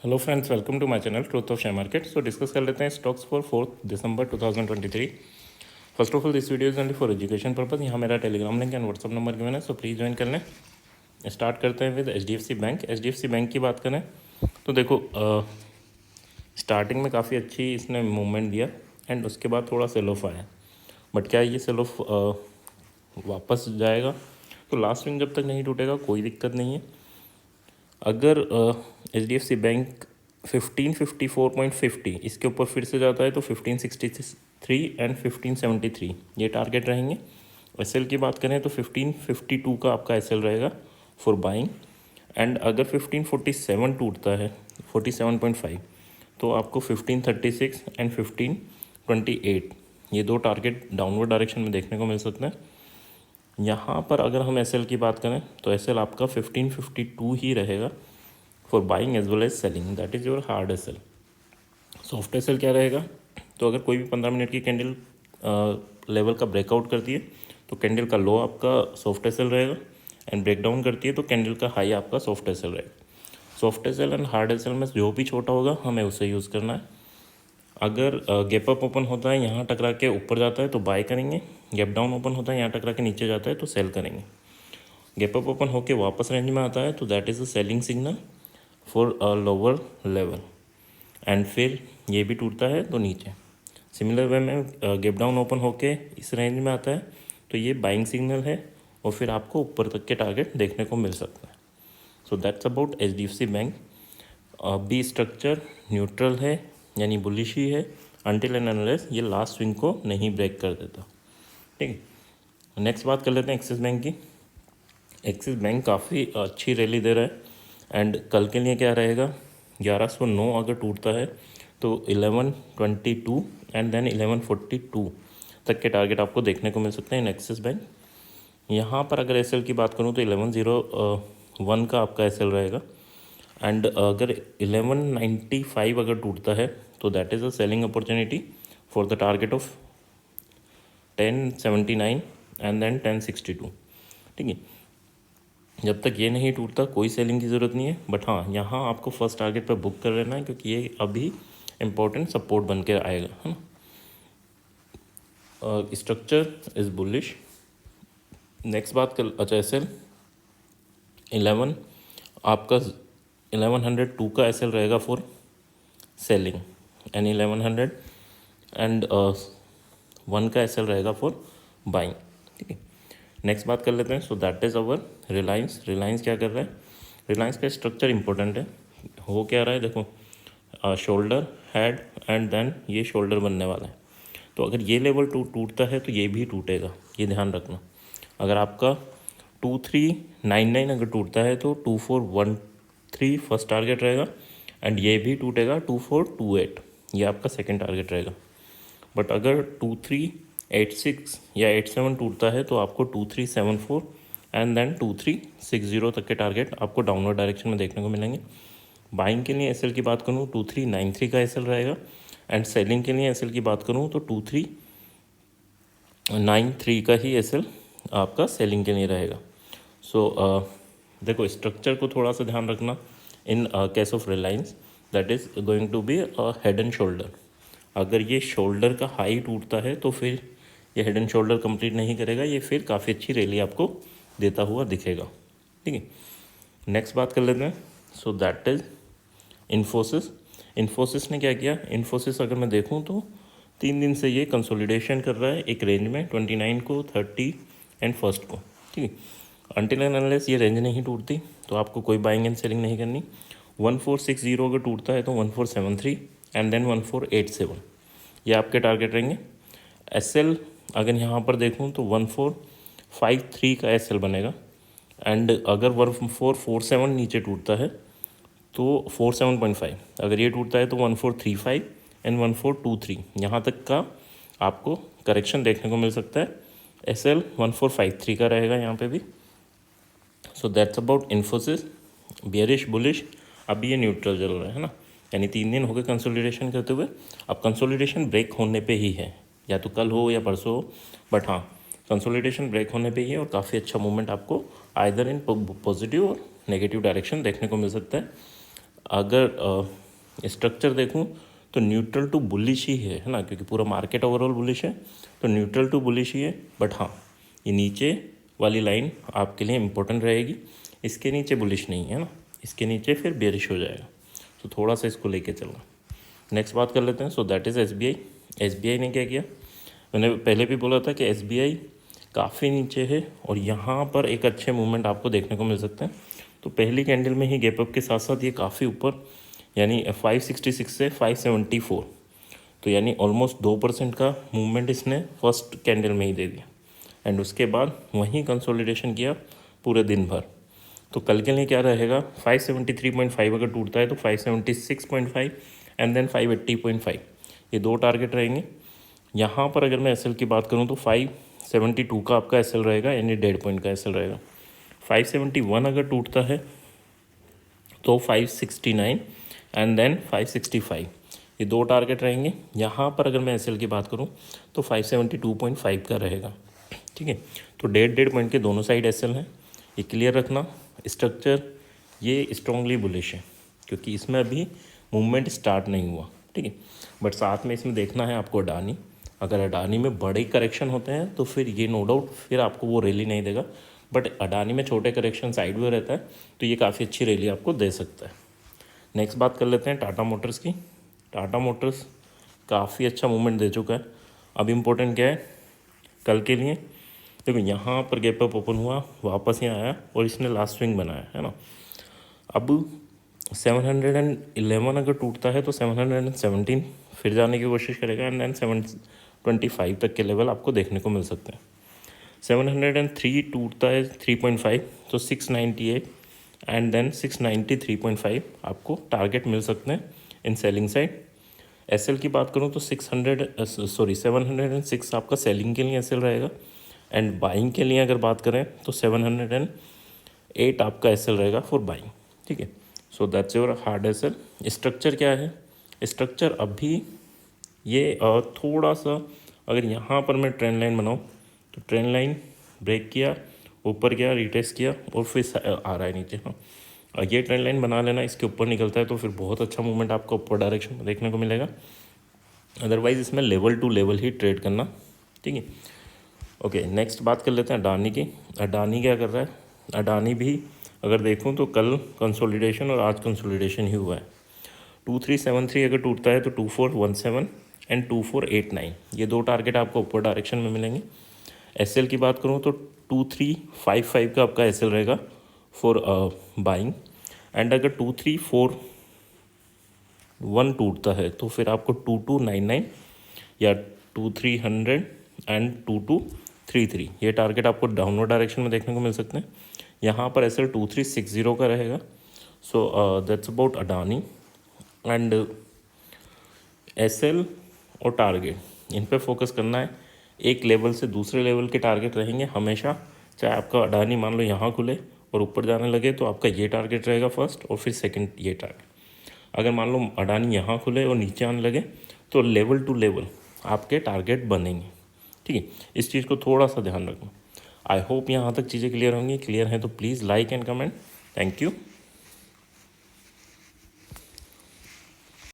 Hello friends, welcome to my channel truth of share market. So discuss कर लेते हैं stocks for 4 दिसंबर 2023। First of all this video is only for education purpose. यहाँ मेरा telegram link and WhatsApp number given है, so please join कर लें। Start करते हैं with HDFC bank. HDFC bank की बात करें तो देखो स्टार्टिंग में काफ़ी अच्छी इसने मूवमेंट दिया एंड उसके बाद थोड़ा सेल ऑफ आया। बट क्या ये सेल ऑफ वापस जाएगा? तो लास्ट स्विंग जब तक नहीं टूटेगा कोई दिक्कत नहीं है। अगर HDFC बैंक 1554.50 इसके ऊपर फिर से जाता है तो 1563 एंड 1573 ये टारगेट रहेंगे। एसएल की बात करें तो 1552 का आपका एसएल रहेगा फॉर बाइंग। एंड अगर 1547 टूटता है 47.5 तो आपको 1536 एंड 1528 ये दो टारगेट डाउनवर्ड डायरेक्शन में देखने को मिल सकते हैं। यहाँ पर अगर हम एसएल की बात करें तो एसएल आपका 1552 ही रहेगा for buying as well as selling, that is your hard SL. Soft SL क्या रहेगा? तो अगर कोई भी 15 मिनट की कैंडल लेवल का ब्रेकआउट करती है तो कैंडल का लो आपका सॉफ्ट एसएल रहेगा, एंड ब्रेक डाउन करती है तो कैंडल का हाई आपका सॉफ्ट एसएल रहेगा। Soft SL and hard SL में जो भी छोटा होगा हमें उसे यूज़ करना है। अगर गैप अप ओपन होता है यहाँ टकरा के ऊपर जाता है तो बाय करेंगे, गैप डाउन ओपन होता है यहाँ टकरा के नीचे जाता है तो सेल करेंगे। गैप अप ओपन होके वापस रेंज में आता है तो that is a selling signal for a lower level, and फिर ये भी टूटता है तो नीचे। सिमिलर वे में गैप डाउन ओपन होके इस रेंज में आता है तो ये बाइंग सिग्नल है और फिर आपको ऊपर तक के टारगेट देखने को मिल सकता है। So that's about HDFC bank. B structure neutral है यानी बुलिश ही है अनटिल एंड अनलेस ये लास्ट स्विंग को नहीं ब्रेक कर देता। ठीक है, नेक्स्ट बात कर लेते हैं एक्सिस बैंक की। एक्सिस बैंक काफ़ी अच्छी रैली दे रहा है एंड कल के लिए क्या रहेगा, 1109 अगर टूटता है तो 1122 एंड देन 1142 तक के टारगेट आपको देखने को मिल सकते हैं इन एक्सिस बैंक। यहाँ पर अगर एसएल की बात करूँ तो 1101 का आपका एसएल रहेगा, एंड अगर 1195 अगर टूटता है तो that is a selling opportunity for the target of 1079 and then 1062। ठीक है, जब तक ये नहीं टूटता कोई सेलिंग की ज़रूरत नहीं है। बट हाँ, यहाँ आपको फर्स्ट टारगेट पर बुक कर लेना है क्योंकि ये अभी इम्पोर्टेंट सपोर्ट बन के आएगा, है ना। Structure is bullish. नेक्स्ट बात कर, अच्छा एसएल 11 आपका 1102 का एसएल रहेगा फॉर सेलिंग, एंड 1100 एंड 1 का एसएल रहेगा फॉर बाइंग। ठीक है, नेक्स्ट बात कर लेते हैं। So that is our Reliance. Reliance क्या कर रहा है? रिलायंस का स्ट्रक्चर इंपॉर्टेंट है। हो क्या रहा है देखो, शोल्डर हेड एंड देन ये शोल्डर बनने वाला है। तो अगर ये लेवल टूटता है तो ये भी टूटेगा, ये ध्यान रखना। अगर आपका 2399 अगर टूटता है तो 2413 फर्स्ट टारगेट रहेगा, एंड ये भी टूटेगा 2428, ये आपका सेकेंड टारगेट रहेगा। बट अगर 2386 या 87 टूटता है तो आपको 2374 एंड देन 2360 तक के टारगेट आपको डाउनवर्ड डायरेक्शन में देखने को मिलेंगे। बाइंग के लिए एसएल की बात करूँ 2393 का एसएल रहेगा, एंड सेलिंग के लिए एसएल की बात करूँ तो 2393 का ही एसएल आपका सेलिंग के लिए रहेगा। सो देखो स्ट्रक्चर को थोड़ा सा ध्यान रखना in case of Reliance, that is going to be head and shoulder. अगर ये शोल्डर का हाई टूटता है तो फिर ये हेड एंड शोल्डर कंप्लीट नहीं करेगा, ये फिर काफ़ी अच्छी रैली आपको देता हुआ दिखेगा। ठीक है, नेक्स्ट बात कर लेते हैं। So that is Infosys. Infosys ने क्या किया? इन्फोसिस अगर मैं देखूं तो 3 दिन से ये कंसोलिडेशन कर रहा है एक रेंज में 29 को, 30 एंड फर्स्ट को। ठीक है, अनटिल एंड अनलेस ये रेंज नहीं टूटती तो आपको कोई बाइंग एंड सेलिंग नहीं करनी। 1460 अगर टूटता है तो 1473 एंड देन 1487 ये आपके टारगेट रहेंगे। एसएल अगर यहाँ पर देखूँ तो 1453 का एसएल बनेगा, एंड अगर 1447 नीचे टूटता है तो 47.5, अगर ये टूटता है तो 1435 एंड 1423 यहाँ तक का आपको करेक्शन देखने को मिल सकता है। एसएल 1453 का रहेगा यहाँ पे भी। सो that's about Infosys. Bearish bullish, अभी ये न्यूट्रल चल रहा है ना, यानी 3 दिन हो गए कंसोलिडेशन करते हुए। अब कंसोलिडेशन ब्रेक होने पे ही है, या तो कल हो या परसों हो, बट हाँ कंसोलिडेशन ब्रेक होने पे ही है और काफ़ी अच्छा मूवमेंट आपको आइदर इन पॉजिटिव और नेगेटिव डायरेक्शन देखने को मिल सकता है। अगर स्ट्रक्चर देखूं तो न्यूट्रल टू बुलिश ही है ना, क्योंकि पूरा मार्केट ओवरऑल बुलिश है, तो न्यूट्रल टू बुलिश ही है। बट हाँ, ये नीचे वाली लाइन आपके लिए इम्पोर्टेंट रहेगी, इसके नीचे बुलिश नहीं है ना, इसके नीचे फिर बेरिश हो जाएगा, तो थोड़ा सा इसको लेके चलना। नेक्स्ट बात कर लेते हैं। So that is SBI। SBI ने क्या किया, मैंने पहले भी बोला था कि SBI काफ़ी नीचे है और यहाँ पर एक अच्छे मूवमेंट आपको देखने को मिल सकते हैं। तो पहली कैंडल में ही गैप अप के साथ साथ ये काफ़ी ऊपर, यानी 566 से 574, तो यानी ऑलमोस्ट 2% का मूवमेंट इसने फर्स्ट कैंडल में ही दे दिया। एंड उसके बाद वहीं कंसोलिडेशन किया पूरे दिन भर। तो कल के लिए क्या रहेगा, 573.5 अगर टूटता है तो 576.5 एंड देन 580.5, ये दो टारगेट रहेंगे। यहाँ पर अगर मैं SL की बात करूँ तो 572 का आपका SL रहेगा, यानी 1.5 पॉइंट का SL रहेगा। 571 अगर टूटता है तो 569 एंड देन 565, ये दो टारगेट रहेंगे। यहाँ पर अगर मैं SL की बात करूँ तो 572.5 का रहेगा, ठीक है। तो 1.5 पॉइंट के दोनों साइड SL हैं, ये क्लियर रखना। स्ट्रक्चर ये स्ट्रॉन्गली बुलिश है, क्योंकि इसमें अभी मूवमेंट स्टार्ट नहीं हुआ, ठीक है। बट साथ में इसमें देखना है आपको अडानी, अगर अडानी में बड़े करेक्शन होते हैं तो फिर ये नो डाउट फिर आपको वो रैली नहीं देगा, बट अडानी में छोटे करेक्शन साइड में रहता है तो ये काफ़ी अच्छी रैली आपको दे सकता है। नेक्स्ट बात कर लेते हैं टाटा मोटर्स की। टाटा मोटर्स काफ़ी अच्छा मूवमेंट दे चुका है। अब इम्पोर्टेंट क्या है कल के लिए, देखो यहाँ पर गैप अप ओपन हुआ, वापस यहाँ आया और इसने लास्ट स्विंग बनाया है ना। अब 711 अगर टूटता है तो 717 फिर जाने की कोशिश करेगा एंड देन 725 तक के लेवल आपको देखने को मिल सकते हैं। 703 टूटता है 3.5 तो 698 एंड देन 693.5 आपको टारगेट मिल सकते हैं इन सेलिंग साइड। SL की बात करूँ तो 706 आपका सेलिंग के लिए SL रहेगा, एंड बाइंग के लिए अगर बात करें तो 708 आपका SL रहेगा फॉर बाइंग, ठीक है। So that's your hard SL। Structure क्या है, स्ट्रक्चर अभी ये थोड़ा सा, अगर यहाँ पर मैं ट्रेंड लाइन बनाऊँ तो ट्रेंड लाइन ब्रेक किया, ऊपर गया, रिटेस्ट किया और फिर आ रहा है नीचे। हाँ, ये ट्रेंड लाइन बना लेना, इसके ऊपर निकलता है तो फिर बहुत अच्छा मूवमेंट आपको ऊपर डायरेक्शन में देखने को मिलेगा। अदरवाइज़ इसमें लेवल टू लेवल ही ट्रेड करना, ठीक है। ओके, नेक्स्ट बात कर लेते हैं अडानी की। अडानी क्या कर रहा है, अडानी भी अगर देखूं तो कल कंसोलिडेशन और आज कंसोलिडेशन ही हुआ है। 2373 अगर टूटता है तो 2417 एंड 2489, ये दो टारगेट आपको ऊपर डायरेक्शन में मिलेंगे। SL की बात करूं तो 2355 का आपका SL रहेगा फॉर बाइंग, एंड अगर 2341 टूटता है तो फिर आपको 2299 या 2300 एंड 2233, ये टारगेट आपको डाउनवर्ड डायरेक्शन में देखने को मिल सकते हैं। यहाँ पर SL 2360 का रहेगा। सो that's about Adani and SL और टारगेट, इन पे फोकस करना है। एक लेवल से दूसरे लेवल के टारगेट रहेंगे हमेशा, चाहे आपका अडानी मान लो यहाँ खुले और ऊपर जाने लगे तो आपका ये टारगेट रहेगा फर्स्ट और फिर सेकंड ये टारगेट। अगर मान लो अडानी यहाँ खुले और नीचे आने लगे तो लेवल टू लेवल आपके टारगेट बनेंगे, ठीक है। इस चीज़ को थोड़ा सा ध्यान रखना। आई होप यहाँ तक चीज़ें क्लियर होंगी। क्लियर हैं तो please like and comment. Thank you.